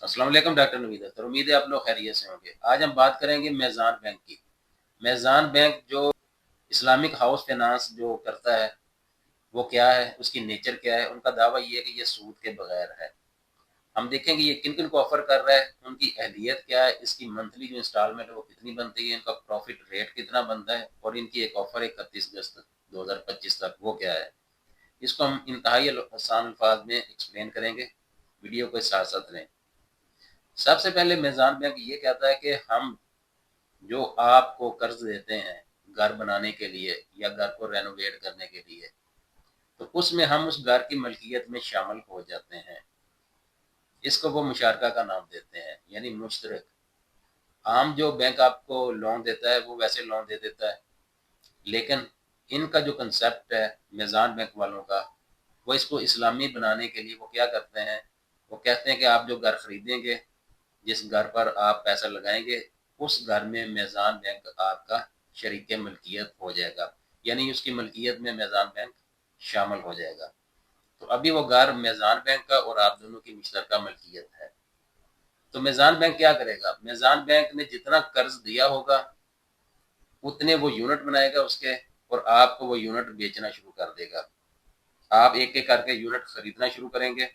السلام علیکم ڈاکٹر نوید اختر، امید ہے آپ لوگ خیریت سے ہوں گے۔ آج ہم بات کریں گے میزان بینک کی۔ میزان بینک جو اسلامک ہاؤس فائنانس جو کرتا ہے وہ کیا ہے، اس کی نیچر کیا ہے۔ ان کا دعویٰ یہ ہے کہ یہ سود کے بغیر ہے۔ ہم دیکھیں گے یہ کن کن کو آفر کر رہا ہے، ان کی اہلیت کیا ہے، اس کی منتھلی جو انسٹالمنٹ ہے وہ کتنی بنتی ہے، ان کا پروفٹ ریٹ کتنا بنتا ہے، اور ان کی ایک آفر ہے 31 اگست 2025 تک، وہ کیا ہے۔ اس کو ہم انتہائی آسان الفاظ میں ایکسپلین کریں گے، ویڈیو کے ساتھ ساتھ رہیں۔ سب سے پہلے میزان بینک یہ کہتا ہے کہ ہم جو آپ کو قرض دیتے ہیں گھر بنانے کے لیے یا گھر کو رینوویٹ کرنے کے لیے، تو اس میں ہم اس گھر کی ملکیت میں شامل ہو جاتے ہیں۔ اس کو وہ مشارکہ کا نام دیتے ہیں، یعنی مشترک۔ عام جو بینک آپ کو لون دیتا ہے وہ ویسے لون دے دیتا ہے، لیکن ان کا جو کنسیپٹ ہے میزان بینک والوں کا، وہ اس کو اسلامی بنانے کے لیے وہ کیا کرتے ہیں، وہ کہتے ہیں کہ آپ جو گھر خریدیں گے، جس گھر پر آپ پیسہ لگائیں گے، اس گھر میں میزان بینک آپ کا شریک ملکیت ہو جائے گا، یعنی اس کی ملکیت میں میزان بینک شامل ہو جائے گا۔ تو ابھی وہ گھر میزان بینک کا اور آپ دونوں کی مشترکہ ملکیت ہے۔ تو میزان بینک کیا کرے گا، میزان بینک نے جتنا قرض دیا ہوگا اتنے وہ یونٹ بنائے گا اس کے، اور آپ کو وہ یونٹ بیچنا شروع کر دے گا۔ آپ ایک ایک کر کے یونٹ خریدنا شروع کریں گے،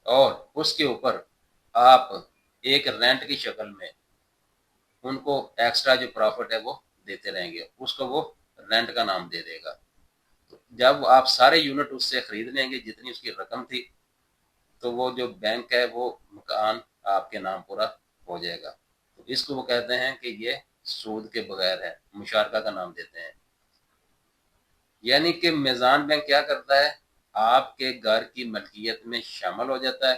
اور اس کے اوپر آپ ایک رینٹ کی شکل میں ان کو ایکسٹرا جو پروفٹ ہے وہ دیتے رہیں گے، اس کو وہ رینٹ کا نام دے دے گا۔ تو جب آپ سارے یونٹ اس سے خرید لیں گے جتنی اس کی رقم تھی، تو وہ جو بینک ہے وہ مکان آپ کے نام پورا ہو جائے گا۔ تو اس کو وہ کہتے ہیں کہ یہ سود کے بغیر ہے، مشارکہ کا نام دیتے ہیں۔ یعنی کہ میزان بینک کیا کرتا ہے، آپ کے گھر کی ملکیت میں شامل ہو جاتا ہے،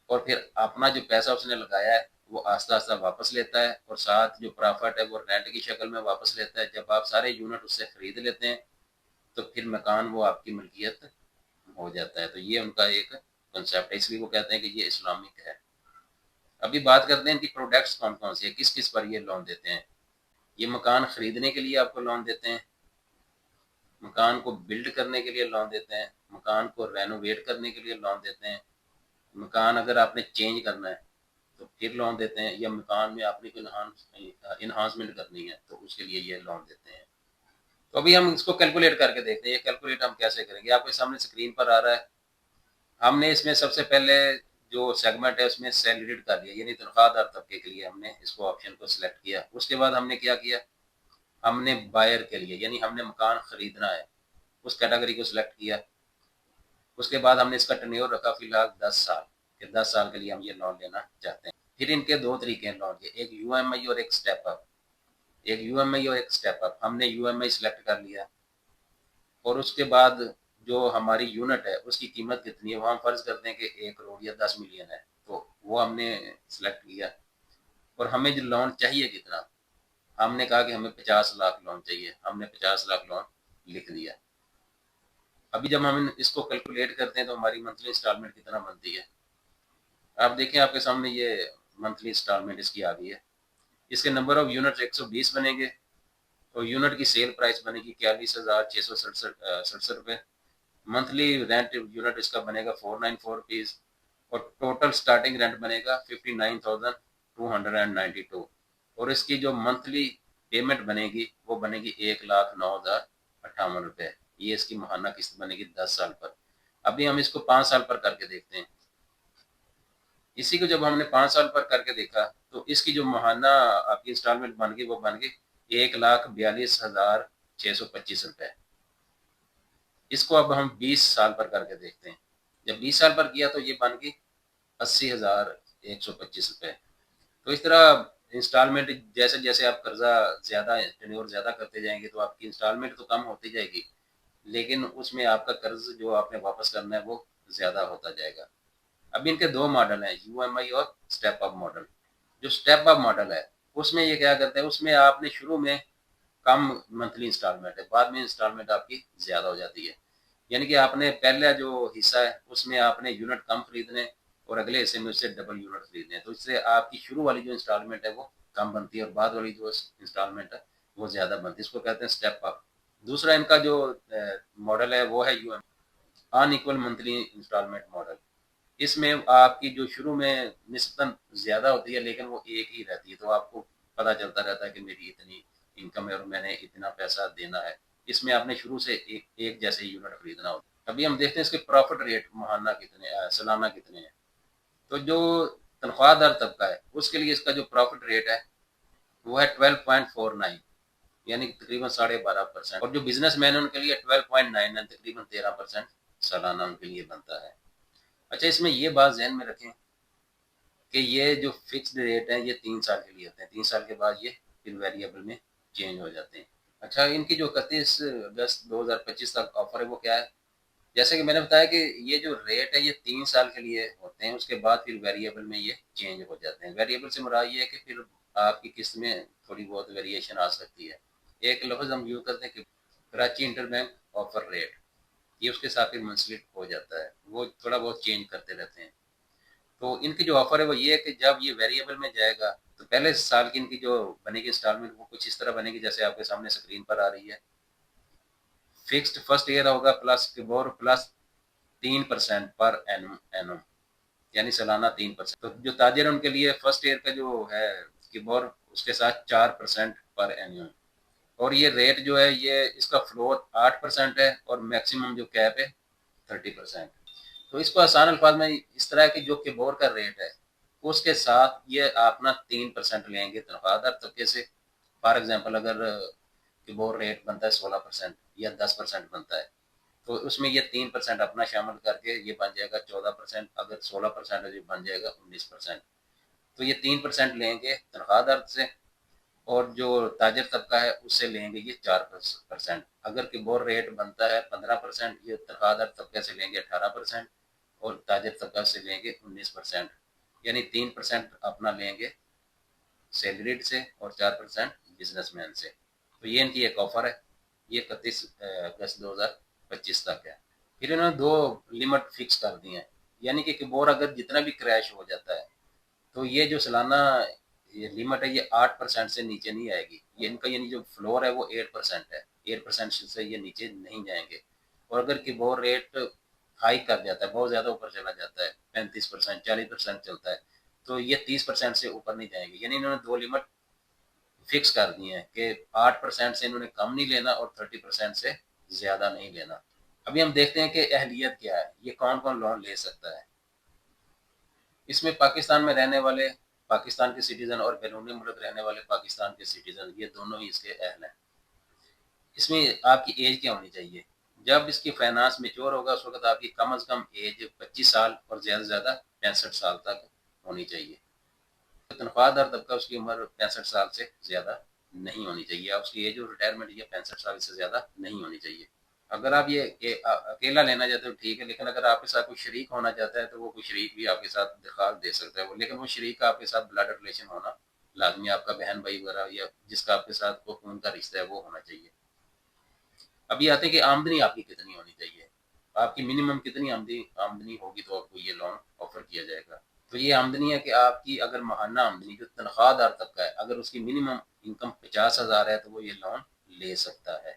اور پھر اپنا جو پیسہ اس نے لگایا ہے وہ آہستہ آہستہ واپس لیتا ہے، اور ساتھ جو پرافٹ ہے وہ رینٹ کی شکل میں واپس لیتا ہے۔ جب آپ سارے یونٹ اس سے خرید لیتے ہیں تو پھر مکان وہ آپ کی ملکیت ہو جاتا ہے۔ تو یہ ان کا ایک کنسیپٹ ہے، اس لیے وہ کہتے ہیں کہ یہ اسلامک ہے۔ ابھی بات کرتے ہیں ان کی پروڈکٹس کون کون سی ہے، کس کس پر یہ لون دیتے ہیں۔ یہ مکان خریدنے کے لیے آپ کو لون دیتے ہیں، مکان کو بلڈ کرنے کے لیے لون دیتے ہیں، مکان کو رینوویٹ کرنے کے لیے لون دیتے ہیں، مکان اگر آپ نے چینج کرنا ہے تو پھر لون دیتے ہیں، یا مکان میں آپ نے انہانسمنٹ کرنی ہے تو اس کے لیے یہ لون دیتے ہیں۔ تو ابھی ہم اس کو کیلکولیٹ کر کے دیکھتے ہیں، یہ کیلکولیٹ ہم کیسے کریں گے، آپ کے سامنے اسکرین پر آ رہا ہے۔ ہم نے اس میں سب سے پہلے جو سیگمنٹ ہے اس میں سیلریڈ کر لیا، یعنی تنخواہ دار طبقے کے لیے ہم نے اس کو آپشن کو سلیکٹ کیا۔ اس کے بعد ہم نے کیا کیا، ہم نے بائر کے لیے، یعنی ہم نے مکان خریدنا ہے، اس کیٹیگری کو سلیکٹ کیا۔ اس کے بعد ہم نے اس کا ٹینیور رکھا فی الحال 10 سال، کہ 10 سال کے لیے ہم یہ لون لینا چاہتے ہیں۔ پھر ان کے دو طریقے ہیں لون کے، ایک یو ایم آئی اور ایک اسٹیپ اپ، ایک یو ایم آئی اور ایک اسٹیپ اپ۔ ہم نے یو ایم آئی سلیکٹ کر لیا، اور اس کے بعد جو ہماری یونٹ ہے اس کی قیمت کتنی ہے، وہ ہم فرض کرتے ہیں کہ 1 کروڑ یا 10 ملین ہے، تو وہ ہم نے سلیکٹ کیا۔ اور ہمیں جو لون چاہیے کتنا، ہم نے کہا کہ ہمیں 50 لاکھ لون چاہیے، ہم نے 50 لاکھ لون لکھ دیا۔ ابھی جب ہم اس کو کیلکولیٹ کرتے ہیں تو ہماری منتھلی انسٹالمنٹ کتنا بنتی ہے، آپ دیکھیں آپ کے سامنے یہ منتھلی انسٹالمنٹ اس کی آ گئی ہے۔ اس کے نمبر آف یونٹ 120 بنیں گے، اور یونٹ کی سیل پرائس بنے گی 41,667 روپے۔ منتھلی رینٹ یونٹ اس کا بنے گا 494 روپیز، اور ٹوٹل سٹارٹنگ رینٹ بنے گا 59,292، اور اس کی جو منتھلی پیمنٹ بنے گی وہ بنے گی 1,09,058 روپے۔ یہ اس کی ماہانہ قسط بنے گی 10 سال پر۔ ابھی ہم اس کو 5 سال پر کر کے دیکھتے ہیں۔ اسی کو جب ہم نے 5 سال پر کر کے دیکھا تو اس کی جو ماہانہ آپ کی انسٹالمنٹ بن گئی وہ بن گئی 1,42,625 روپے۔ اس کو اب ہم 20 سال پر کر کے دیکھتے ہیں۔ جب 20 سال پر کیا تو یہ بن گئی 80,125 روپے۔ تو اس طرح انسٹالمنٹ جیسے جیسے آپ قرضہ زیادہ ٹینیور زیادہ کرتے جائیں گے تو آپ کی انسٹالمنٹ تو کم ہوتی جائے گی، لیکن اس میں آپ کا قرض جو آپ نے واپس کرنا ہے وہ زیادہ ہوتا جائے گا۔ اب ان کے دو ماڈل ہیں، یو ایم آئی اور اسٹیپ اپ ماڈل۔ جو اسٹیپ اپ ماڈل ہے اس میں یہ کیا کرتے ہیں، اس میں آپ نے شروع میں کم منتھلی انسٹالمنٹ ہے، بعد میں انسٹالمنٹ آپ کی زیادہ ہو جاتی ہے۔ یعنی کہ آپ نے پہلا جو حصہ ہے اس میں آپ نے یونٹ کم خریدنے، اور اگلے حصے میں اس سے ڈبل یونٹ خریدنے، تو اس سے آپ کی شروع والی جو انسٹالمنٹ ہے وہ کم بنتی ہے، اور بعد والی جو انسٹالمنٹ ہے وہ زیادہ بنتی ہے۔ اس کو کہتے ہیں اسٹیپ اپ۔ دوسرا ان کا جو ماڈل ہے وہ ہے you um an equal monthly instalment model. اس میں آپ کی جو شروع میں نسبتاً زیادہ ہوتی ہے لیکن وہ ایک ہی رہتی ہے، تو آپ کو پتہ چلتا رہتا ہے کہ میری اتنی انکم ہے اور میں نے اتنا پیسہ دینا ہے۔ اس میں آپ نے شروع سے ایک جیسے یونٹ خریدنا ہوتا ہے۔ ابھی ہم دیکھتے ہیں اس کے پروفٹ ریٹ ماہانہ کتنے سالانہ کتنے ہیں۔ تو جو تنخواہ دار طبقہ ہے اس کے لیے اس کا جو پروفٹ ریٹ ہے وہ ہے 12.49، یعنی تقریباً 12.5%، اور جو بزنس مین ہے ان کے لیے 12.99، تقریباً 13% سالانہ ان کے لیے بنتا ہے۔ اچھا، اس میں یہ بات ذہن میں رکھیں کہ یہ جو فکسڈ ریٹ ہیں یہ 3 سال کے لیے ہوتے ہیں، 3 سال کے بعد یہ پھر ویریبل میں چینج ہو جاتے ہیں۔ اچھا، ان کی جو 31 اگست 2025 تک آفر ہے وہ کیا ہے؟ جیسے کہ میں نے بتایا کہ یہ جو ریٹ ہے یہ 3 سال کے لیے ہوتے ہیں، اس کے بعد پھر ویریبل میں یہ چینج ہو جاتے ہیں۔ ویریبل سے مراد یہ ہے کہ پھر آپ کی قسط میں تھوڑی بہت ویریشن آ سکتی ہے۔ ایک لفظ ہم یوں کرتے ہیں کہ Karachi inter bank offer rate, یہ اس کے ساتھ پھر منسلک ہو جاتا ہے، وہ تھوڑا بہت چینج کرتے رہتے ہیں۔ تو ان کی جو آفر ہے وہ یہ ہے کہ جب یہ ویریبل میں جائے گا تو پہلے سال کی ان کی جو بنے گی انسٹالمنٹ وہ کچھ اس طرح بنے گی جیسے آپ کے سامنے اسکرین پر آ رہی ہے۔ فکسڈ فرسٹ ایئر ہوگا پلس کبور پلس 3% پر اینم، یعنی سالانہ 3%۔ تو جو تاجر ان کے لیے فرسٹ ایئر کا جو ہے کبور اس کے ساتھ 4% پر اینم، اور یہ ریٹ جو ہے یہ اس کا فلور 8% ہے اور میکسیمم جو کیپ ہے 30%۔ تو اس کو آسان الفاظ میں اس طرح کہ جو کبور کا ریٹ ہے اس کے ساتھ یہ اپنا 3% لیں گے تنخواہ دار طبقے سے۔ فار ایگزامپل اگر کبور ریٹ بنتا ہے 16% یا 10% بنتا ہے تو اس میں یہ 3% اپنا شامل کر کے یہ بن جائے گا 14%، اگر 16% ہے بن جائے گا 19%۔ تو یہ 3% لیں گے تنخواہ دار سے، اور جو تاجر طبقہ ہے اس سے لیں گے یہ 4%۔ اگر کبور ریٹ بنتا ہے 15%، یہ تنخواہ دار طبقے سے لیں گے 18%، اور تاجر طبقہ سے لیں گے 19%، یعنی 3% اپنا لیں گے سیلریڈ سے اور 4% بزنس مین سے۔ تو یہ ان کی ایک آفر ہے، یہ 31 اگست 2025 تک ہے۔ پھر انہوں نے 2 لمٹ فکس کر دی ہیں، یعنی کہ کبور اگر جتنا بھی کریش ہو جاتا ہے تو یہ جو سالانہ یہ لمٹ ہے یہ 8% سے نیچے نہیں آئے گی۔ یہ ان کا یعنی جو فلور ہے وہ 8% ہے، 8% سے یہ نیچے نہیں جائیں گے۔ اور اگر کبور ریٹ ہائی کر جاتا ہے، بہت زیادہ اوپر چلا جاتا ہے، 35% 40% چلتا ہے، تو یہ 30% سے اوپر نہیں جائیں گے۔ یعنی انہوں نے 2 لمٹ فکس کر دی ہیں کہ 8% سے انہوں نے کم نہیں لینا اور 30% سے زیادہ نہیں لینا۔ ابھی ہم دیکھتے ہیں کہ اہلیت کیا ہے، یہ کون کون لون لے سکتا ہے۔ اس میں پاکستان میں رہنے والے پاکستان کے سٹیزن اور بیرون ملک رہنے والے پاکستان کے سٹیزن، یہ دونوں ہی اس کے اہل ہیں۔ اس میں آپ کی ایج کیا ہونی چاہیے؟ جب اس کی فائنانس میچور ہوگا اس وقت آپ کی کم از کم ایج 25 سال اور زیادہ سے زیادہ 65 سال تک ہونی چاہیے۔ تنخواہ دار طبقہ اس کی عمر 65 سال سے زیادہ نہیں ہونی چاہیے، اس کی ایج اور ریٹائرمنٹ یہ 65 سال سے زیادہ نہیں ہونی چاہیے۔ اگر آپ یہ اکیلا لینا چاہتے ہو ٹھیک ہے، لیکن اگر آپ کے ساتھ کوئی شریک ہونا چاہتا ہے تو وہ کوئی شریک بھی آپ کے ساتھ درخواست دے سکتا ہے، لیکن وہ شریک کا آپ کے ساتھ بلڈ ریلیشن ہونا لازمی، آپ کا بہن بھائی وغیرہ یا جس کا آپ کے ساتھ وہ خون کا رشتہ ہے وہ ہونا چاہیے۔ ابھی آتے ہیں کہ آمدنی آپ کی کتنی ہونی چاہیے، آپ کی منیمم کتنی آمدنی ہوگی تو آپ کو یہ لون آفر کیا جائے گا۔ تو یہ آمدنی ہے کہ آپ کی اگر ماہانہ آمدنی جو تنخواہ دار طبقہ ہے اگر اس کی منیمم انکم 50,000 ہے تو وہ یہ لون لے سکتا ہے،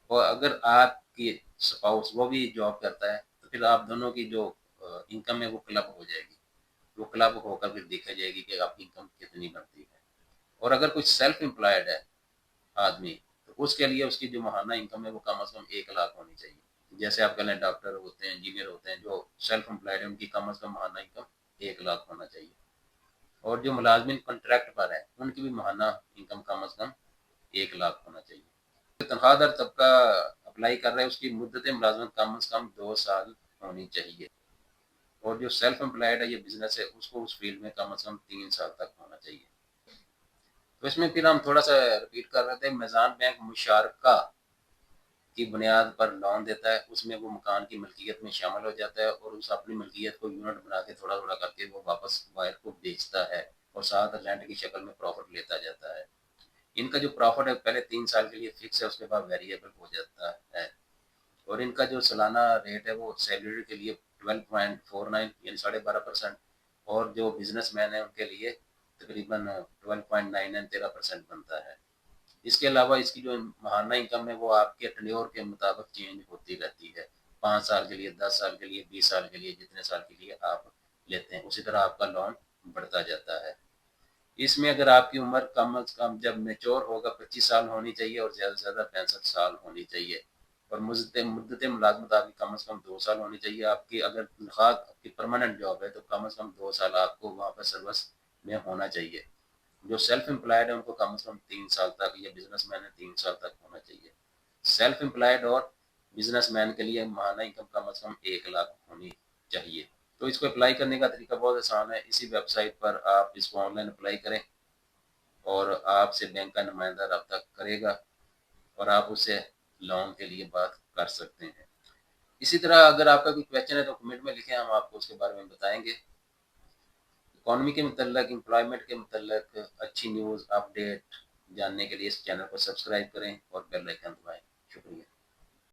اور اگر آپ کی سپاؤس وہ بھی جاب کرتا ہے تو پھر آپ دونوں کی جو انکم ہے وہ کلب ہو جائے گی، وہ کلب ہو کر پھر دیکھا جائے گی کہ آپ کی انکم کتنی بنتی ہے۔ اور اگر کوئی سیلف امپلائڈ ہے آدمی تو اس کے لیے اس کی جو ماہانہ انکم ہے وہ کم از کم 1 لاکھ ہونی چاہیے۔ جیسے آپ کہہ لیں ڈاکٹر ہوتے ہیں، انجینئر ہوتے ہیں، جو سیلف امپلائڈ ہیں ان کی کم از کم ماہانہ انکم 1 لاکھ ہونا چاہیے۔ اور جو ملازمین کانٹریکٹ پر ہیں ان کی بھی ماہانہ انکم کم از کم 1 لاکھ ہونا چاہیے۔ تنخواہ دار طبقہ اپلائی کر رہا ہے اس کی مدت ملازمت کم از کم 2 سال ہونی چاہیے، اور جو سیلف امپلائڈ ہے یہ بزنس ہے اس کو اس فیلڈ میں کم از کم 3 سال تک ہونا چاہیے۔ تو اس میں پھر ہم تھوڑا سا ریپیٹ کر رہے تھے، میزان بینک مشارکہ کی بنیاد پر لون دیتا ہے، اس میں وہ مکان کی ملکیت میں شامل ہو جاتا ہے اور اس اپنی ملکیت کو یونٹ بنا کے تھوڑا تھوڑا کر کے وہ واپس وائر کو بیچتا ہے اور ساتھ رینٹ کی شکل میں پروفٹ لیتا جاتا ہے۔ ان کا جو پروفٹ ہے پہلے 3 سال کے لیے فکس ہے، اس کے بعد ویریبل ہو جاتا ہے، اور ان کا جو سالانہ ریٹ ہے وہ سیلری کے لیے 12.49 یعنی 12.5%، اور جو بزنس مین ہے ان کے لیے تقریباً 12.99 13% بنتا ہے۔ اس کے علاوہ اس کی جو ماہانہ انکم ہے وہ آپ کے ٹنیور کے مطابق چینج ہوتی رہتی ہے، 5 سال کے لیے، 10 سال کے لیے، 20 سال کے لیے، جتنے سال کے لیے آپ لیتے ہیں اسی طرح آپ کا لون بڑھتا جاتا ہے۔ اس میں اگر آپ کی عمر کم از کم جب میچور ہوگا 25 سال ہونی چاہیے اور زیادہ سے زیادہ 65 سال ہونی چاہیے، اور مدت ملازمت آپ کی کم از کم 2 سال ہونی چاہیے۔ آپ کی اگر تنخواہ آپ کی پرماننٹ جاب ہے تو کم از کم 2 سال آپ کو وہاں پر سروس میں ہونا چاہیے۔ جو سیلف امپلائڈ ہے ان کو کم از کم 3 سال تک، یا بزنس مین ہے 3 سال تک ہونا چاہیے۔ سیلف امپلائڈ اور بزنس مین کے لیے ماہانہ انکم کم از کم 1 لاکھ ہونی چاہیے۔ تو اس کو اپلائی کرنے کا طریقہ بہت آسان ہے، اسی ویب سائٹ پر آپ اس کو آن لائن اپلائی کریں اور آپ سے بینک کا نمائندہ رابطہ کرے گا اور آپ اس سے لون کے لیے بات کر سکتے ہیں۔ اسی طرح اگر آپ کا کوئی کویشچن ہے تو کمنٹ میں لکھیں، ہم آپ کو اس کے بارے میں بتائیں گے۔ اکانومی کے متعلق، امپلائمنٹ کے متعلق اچھی نیوز اپڈیٹ جاننے کے لیے اس چینل کو سبسکرائب کریں اور بیل آئیکن دبائیں۔ شکریہ۔